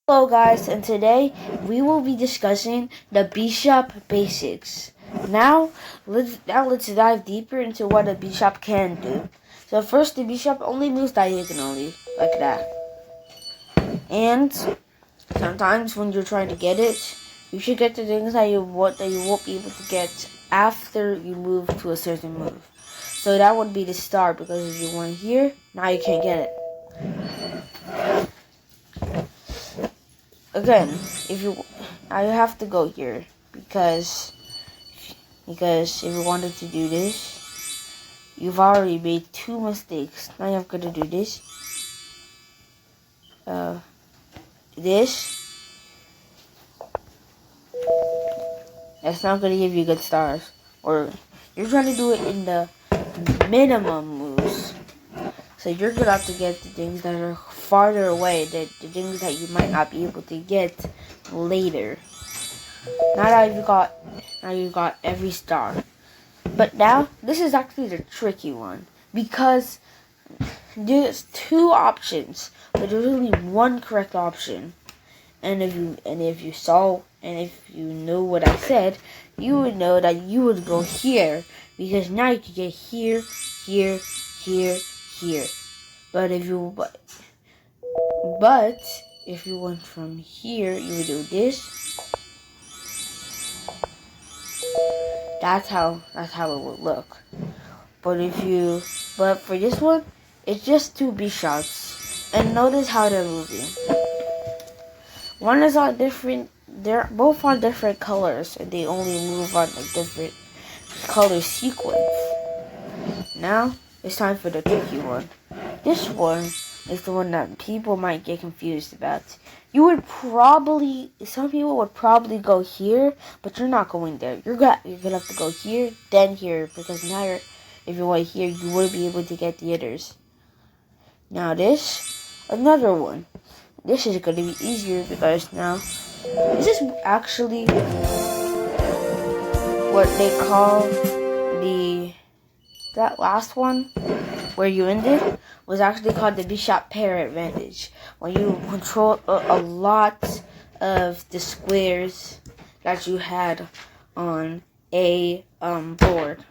Hello guys, and today we will be discussing the bishop basics. Let's dive deeper into what a bishop can do. So first, the bishop only moves diagonally, like that. And sometimes when you're trying to get it, you should get the things that you won't be able to get after you move to a certain move. So that would be the start, because if you went here, now you can't get it. Again, I have to go here because if you wanted to do this, you've already made two mistakes. Now you have got to do this. This. That's not gonna give you good stars. Or you're trying to do it in the minimum moves. So you're gonna have to get the things that are farther away, the things that you might not be able to get later. Now you've got every star. But now this is actually the tricky one, because there's two options, but there's only one correct option. And if you know what I said, you would know that you would go here, because now you can get here, here, here, here. But if you went from here, you would do this. That's how it would look. But for this one, it's just two bishops, and notice how they're moving. One is on different. They're both on different colors, and they only move on a different color sequence. Now it's time for the tricky one. This one is the one that people might get confused about. Some people would probably go here, but you're not going there. You're gonna have to go here, then here, because now if you went here, you wouldn't be able to get the others. Now another one. This is going to be easier, because now this is actually what they call that last one where you ended was actually called the bishop pair advantage, when you control a lot of the squares that you had on a board.